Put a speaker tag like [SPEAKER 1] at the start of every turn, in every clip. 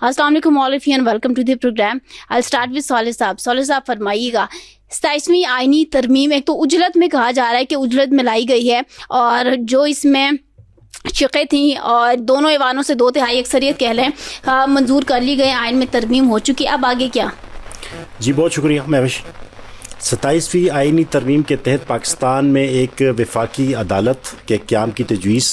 [SPEAKER 1] अस्सलाम वालेकुम all of you and welcome to the programme. I start with Salih साहब। सालिह साहब फरमाइएगा, 27वीं आईनी तरमीम एक तो उजलत में कहा जा रहा है कि उजलत में लाई गई है और जो इसमें शिक़े थी और दोनों ऐवानों से 2/3 अक्सरियत कह लें मंजूर कर ली गई, आइन में तरमीम हो चुकी। अब आगे क्या?
[SPEAKER 2] जी बहुत शुक्रिया महविश। 27वीं आइनी तरमीम के तहत पाकिस्तान में एक वफाकी अदालत के क़याम की तजवीज़,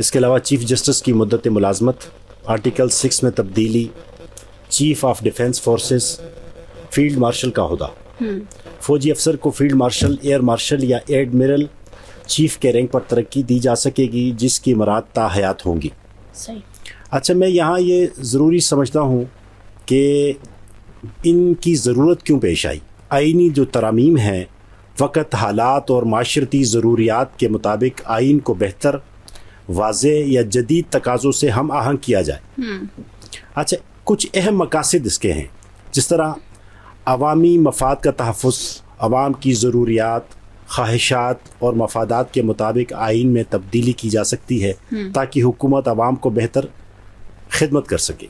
[SPEAKER 2] इसके अलावा चीफ जस्टिस की मुद्दत मुलाजमत, आर्टिकल 6 में तब्दीली, chief of defence forces, field marshal का ओहदा, फौजी अफसर को फील्ड मार्शल, एयर मार्शल या एडमिरल चीफ के रैंक पर तरक्की दी जा सकेगी जिसकी मराद ताहयात होंगी।
[SPEAKER 1] सही।
[SPEAKER 2] अच्छा, मैं यहाँ ये ज़रूरी समझता हूँ कि इनकी ज़रूरत क्यों पेश आई। आइनी जो तरामीम हैं वक़्त, हालात और माशरती ज़रूरियात के मुताबिक आइन को बेहतर, वाज़े या जदीद तकाज़ों से हम आहंग किया जाए। अच्छा, कुछ अहम मकासद इसके हैं, जिस तरह अवामी मफाद का तहफ़्फ़ुज़, अवाम की ज़रूरियात, ख्वाहिशात और मफादात के मुताबिक आइन में तब्दीली की जा सकती है ताकि हुकूमत अवाम को बेहतर खिदमत कर सके।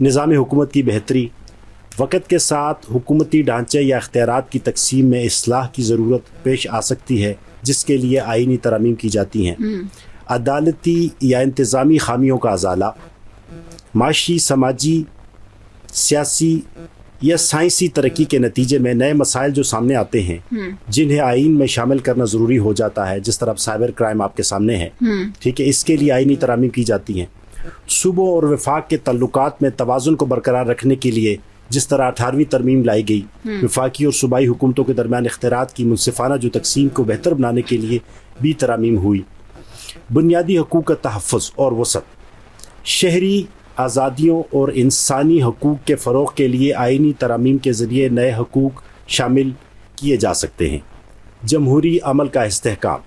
[SPEAKER 2] निज़ाम हुकूमत की बेहतरी, वक़्त के साथ हुकूमती ढांचे या इख्तियारात की तकसीम में इस्लाह की ज़रूरत पेश आ सकती है जिसके लिए आइनी तरामीम की जाती हैं। अदालती या इंतज़ामी खामियों का अज़ाला, माशी, समाजी, सियासी या साइंसी तरक्की के नतीजे में नए मसाइल जो सामने आते हैं जिन्हें आइन में शामिल करना ज़रूरी हो जाता है, जिस तरह साइबर क्राइम आपके सामने है, ठीक है, इसके लिए आइनी तरामीम की जाती हैं। सूबों और वफाक के तल्लुकात में तवाज़ुन को बरकरार रखने के लिए जिस तरह 18वीं तरमीम लाई गई, वफाकी और सूबाई हुकूमतों के दरमियान इख्तियारात की मुनसिफाना जो तकसीम को बेहतर बनाने के लिए भी तरामीम हुई। बुनियादी हकूक़ का तहफ़्फ़ुज़ और वसत, शहरी आज़ादियों और इंसानी हकूक़ के फ़रोग़ के लिए आइनी तरामीम के ज़रिए नए हकूक़ शामिल किए जा सकते हैं। जमहूरी अमल का इस्तेहकाम,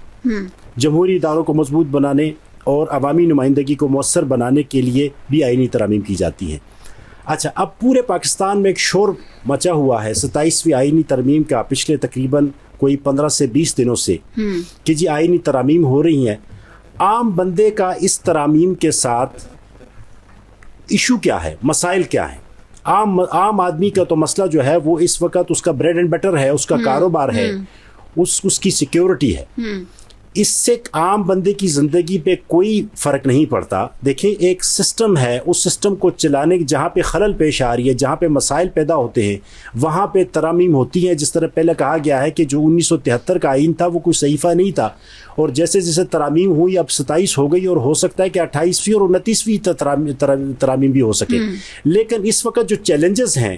[SPEAKER 2] जमहूरी इदारों को मजबूत बनाने और अवामी नुमाइंदगी को मौसर बनाने के लिए भी आइनी तरामीम की जाती हैं। अच्छा, अब पूरे पाकिस्तान में एक शोर मचा हुआ है 27वीं आइनी तरमीम का पिछले तकरीबन कोई 15 से 20 दिनों से कि जी आइनी तरामीम हो रही हैं। आम बंदे का इस तरामीम के साथ इशू क्या है, मसाइल क्या है? आम आदमी का तो मसला जो है वो इस वक्त उसका ब्रेड एंड बटर है, उसका कारोबार है, उसकी सिक्योरिटी है। इससे आम बंदे की ज़िंदगी पे कोई फ़र्क नहीं पड़ता। देखिए, एक सिस्टम है, उस सिस्टम को चलाने जहाँ पे खलल पेश आ रही है, जहाँ पे मसाइल पैदा होते हैं, वहाँ पे तरामीम होती हैं। जिस तरह पहले कहा गया है कि जो 1973 का आइन था वो कोई सहीफ़ा नहीं था, और जैसे जैसे तरामीम हुई अब 27 हो गई और हो सकता है कि 28वीं और 29वीं तरामीम भी हो सके। लेकिन इस वक्त जो चैलेंजेस हैं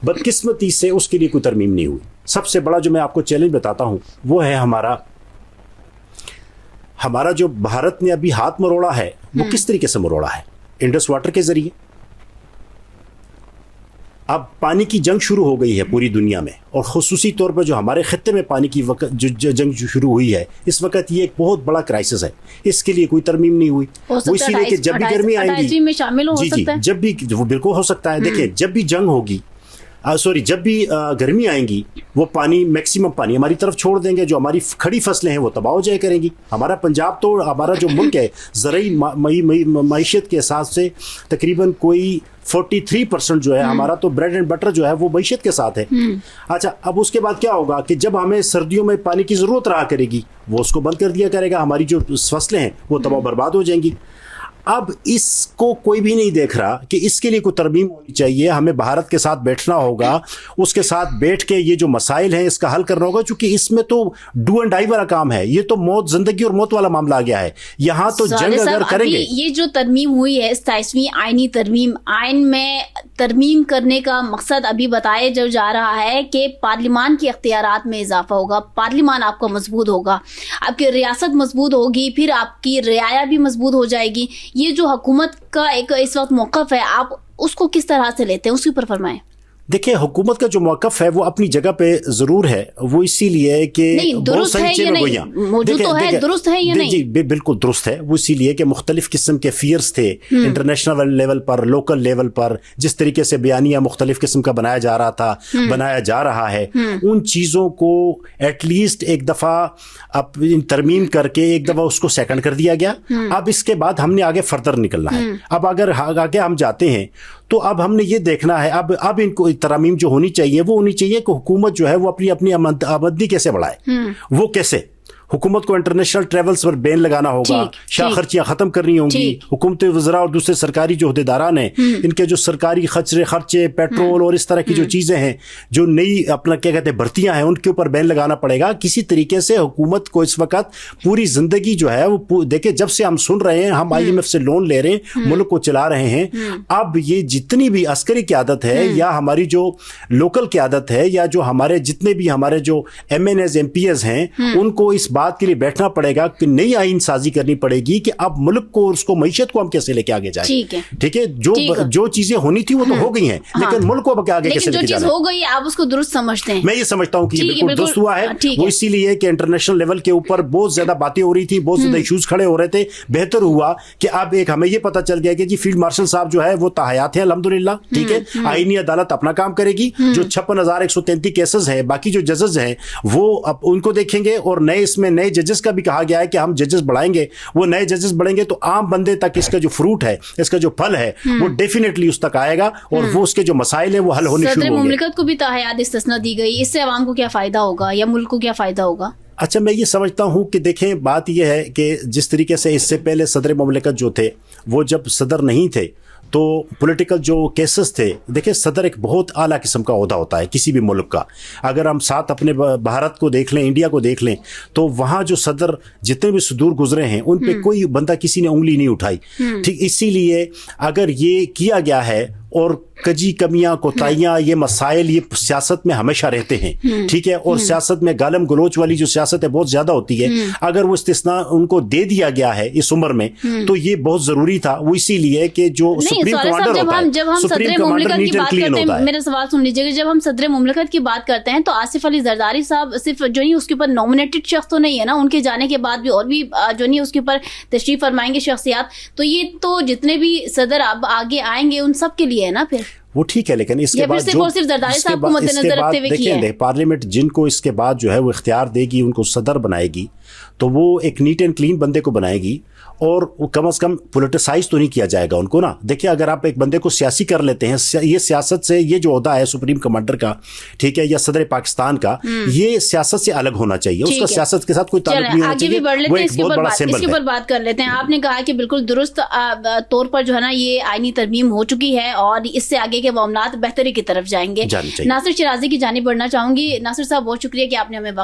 [SPEAKER 2] बदकिस्मती से उसके लिए कोई तरमीम नहीं हुई। सबसे बड़ा जो मैं आपको चैलेंज बताता हूँ वो है हमारा जो भारत ने अभी हाथ मरोड़ा है वो किस तरीके से मरोड़ा है? इंडस वाटर के जरिए। अब पानी की जंग शुरू हो गई है पूरी दुनिया में, और खुसूसी तौर पर जो हमारे खत्ते में पानी की जो जंग शुरू हुई है इस वक्त, ये एक बहुत बड़ा क्राइसिस है। इसके लिए कोई तरमीम नहीं हुई। वो इसीलिए कि जब भी गर्मी आएगी
[SPEAKER 1] में शामिल हो सकता है।
[SPEAKER 2] जब भी वो बिल्कुल हो सकता है। देखिए, जब भी जंग होगी, जब भी गर्मी आएंगी, वो पानी, मैक्सिमम पानी हमारी तरफ छोड़ देंगे। जो हमारी खड़ी फसलें हैं वो तबाह हो जाए करेंगी। हमारा पंजाब तो, हमारा जो मुल्क है ज़रूरी मईशत के हिसाब से तकरीबन कोई 43% जो है हमारा तो ब्रेड एंड बटर जो है वो मईशत के साथ है। अच्छा, अब उसके बाद क्या होगा कि जब हमें सर्दियों में पानी की ज़रूरत रहा करेगी वो उसको बंद कर दिया करेगा, हमारी जो फसलें हैं वो तबाह बर्बाद हो जाएंगी। अब इसको कोई भी नहीं देख रहा कि इसके लिए कोई तरमीम होनी चाहिए। हमें भारत के साथ बैठना होगा, उसके साथ बैठ के ये जो मसाइल हैं इसका हल करना होगा, क्योंकि इसमें तो डू एंड डाई वाला काम है। ये तो मौत, जिंदगी और मौत वाला मामला आ गया है। यहाँ तो जंग अगर करेंगे,
[SPEAKER 1] ये जो तरमीम हुई है 27वीं आइनी तरमीम, आइन में तरमीम करने का मकसद अभी बताया जो जा रहा है कि पार्लिमान के इख्तियारात में इजाफा होगा, पार्लिमान आपका मजबूत होगा, आपकी रियासत मजबूत होगी, फिर आपकी रियाया भी मजबूत हो जाएगी। ये जो हुकूमत का एक इस वक्त मौक़िफ़ है, आप उसको किस तरह से लेते हैं, उसके ऊपर फरमाएं।
[SPEAKER 2] देखिए, हुकूमत का जो मौक़िफ़ है वो अपनी जगह पे ज़रूर है, वो इसीलिए कि बहुत सारी चीज़ें
[SPEAKER 1] मौजूद तो है, दुरुस्त है या नहीं?
[SPEAKER 2] जी बिल्कुल दुरुस्त है। वो इसीलिए कि मुख्तलिफ किस्म के फियर्स थे इंटरनेशनल लेवल पर, लोकल लेवल पर, जिस तरीके से बयानिया मुख्तलिफ किस्म का बनाया जा रहा था, बनाया जा रहा है, उन चीज़ों को एटलीस्ट एक दफ़ा अब तरमीम करके एक दफ़ा उसको सेकंड कर दिया गया। अब इसके बाद हमने आगे फर्दर निकलना है। अब अगर आगे हम जाते हैं तो अब हमने ये देखना है, अब इनको तरमीम जो होनी चाहिए वो होनी चाहिए कि हुकूमत जो है वो अपनी आमदनी कैसे बढ़ाए। वो कैसे? हुकूमत को इंटरनेशनल ट्रेवल्स पर बैन लगाना होगा, शाह खर्चियां खत्म करनी होंगी। हुकूमत वज़रा और दूसरे सरकारी जो अहदेदारान हैं, इनके जो सरकारी खर्चे पेट्रोल और इस तरह की जो चीज़ें हैं, जो नई अपना क्या कहते हैं भर्तियां हैं, उनके ऊपर बैन लगाना पड़ेगा। किसी तरीके से हुकूमत को इस वक्त पूरी जिंदगी जो है वो देखिए, जब से हम सुन रहे हैं, हम IMF से लोन ले रहे हैं, मुल्क को चला रहे हैं, अब ये जितनी भी अस्करी क़यादत है या हमारी जो लोकल क़यादत है या जो हमारे जितने भी हमारे जो MNAs MPs हैं, उनको इस बात के लिए बैठना पड़ेगा कि नई आईन साजी करनी पड़ेगी कि अब मुल्क को और उसको मईशत को हम कैसे लेके आगे जाएं। ठीक है, जो चीजें होनी थी वो तो हो गई हैं, लेकिन मुल्क को अब आगे कैसे लेके जाना है?
[SPEAKER 1] हो गई, आप उसको दुरुस्त समझते हैं?
[SPEAKER 2] मैं ये समझता हूं कि ये बिल्कुल दुरुस्त हुआ है। वो इसीलिए कि इंटरनेशनल लेवल के ऊपर बहुत ज्यादा बातें हो रही थी, बहुत ज्यादा इश्यूज खड़े हो रहे थे। बेहतर हुआ कि अब एक हमें ये पता चल गया कि जी फील्ड मार्शल साहब जो है वो ताहयात है अल्हम्दुलिल्लाह। ठीक है, आईनी अदालत अपना काम करेगी। जो 56,133 केसेस हैं, बाकी जो जजेस हैं वो अब उनको देखेंगे, और नए जजेस का भी कहा गया है कि हम जजेस बढ़ाएंगे। वो नए जजेस बढ़ेंगे तो आम बंदे तक इसका जो फ्रूट है, इसका जो फल है, वो डेफिनेटली उस तक आएगा और वो उसके जो मसाइल है वो हल होने शुरू होंगे।
[SPEAKER 1] मुमलिकत को भी ताहयात इस्तिस्ना दी गई, इससे आवाम को क्या फायदा होगा या मुल्क को क्या फायदा होगा?
[SPEAKER 2] अच्छा, मैं ये समझता हूँ कि देखें, बात यह है कि जिस तरीके से इससे पहले सदर मुमलिकत जो थे, वो जब सदर नहीं थे तो पॉलिटिकल जो केसेस थे, देखिए सदर एक बहुत आला किस्म का ओहदा होता है किसी भी मुल्क का। अगर हम साथ अपने भारत को देख लें, इंडिया को देख लें, तो वहाँ जो सदर जितने भी सुदूर गुजरे हैं उन पे कोई बंदा किसी ने उंगली नहीं उठाई। ठीक, इसीलिए अगर ये किया गया है और कजी कमियां कोताहियां ये मसाइल ये सियासत में हमेशा रहते हैं। ठीक है, और सियासत में गालम गलोच वाली जो सियासत है बहुत ज्यादा होती है। अगर वो इस्तिस्ना उनको दे दिया गया है इस उम्र में तो ये बहुत जरूरी था। वो इसीलिए कि जो सुप्रीम कमांडर होता है,
[SPEAKER 1] जब हम सदर मुमलिकत की बात करते हैं, मेरा सवाल सुन लीजिएगा, जब हम सदर मुमलिकत की बात करते हैं तो आसिफ अली जरदारी साहब सिर्फ जो नहीं उसके ऊपर नॉमिनेटेड शख्स तो नहीं है ना, उनके जाने के बाद भी और भी जो नहीं उसके ऊपर तशरीफ फरमाएंगे शख्सियात, तो ये तो जितने भी सदर अब आगे आएंगे उन सब के लिए है ना। फिर
[SPEAKER 2] वो ठीक है, लेकिन इसके बाद देखें, पार्लियामेंट जिनको इसके बाद जो है वो इख्तियार देगी, उनको सदर बनाएगी, तो वो एक नीट एंड क्लीन बंदे को बनाएगी और कम से कम पोलिटिसाइज तो नहीं किया जाएगा उनको ना। देखिए, अगर आप एक बंदे को सियासी कर लेते हैं, ये सियासत से ये जो ओहदा है सुप्रीम कमांडर का, ठीक है, या सदर पाकिस्तान का, ये सियासत से अलग होना चाहिए, उसका सियासत के साथ कोई ताल्लुक नहीं होना चाहिए। वो एक बहुत बड़ा सिंबल है।
[SPEAKER 1] इसके ऊपर बात कर लेते हैं। आपने कहा कि बिल्कुल दुरुस्त तौर पर जो है ना ये आईनी तरमीम हो चुकी है और इससे आगे के मामलात बेहतरी की तरफ जाएंगे। नासिर शिराजी की जानिब बढ़ना चाहूंगी। नासिर साहब, बहुत शुक्रिया कि आपने हमें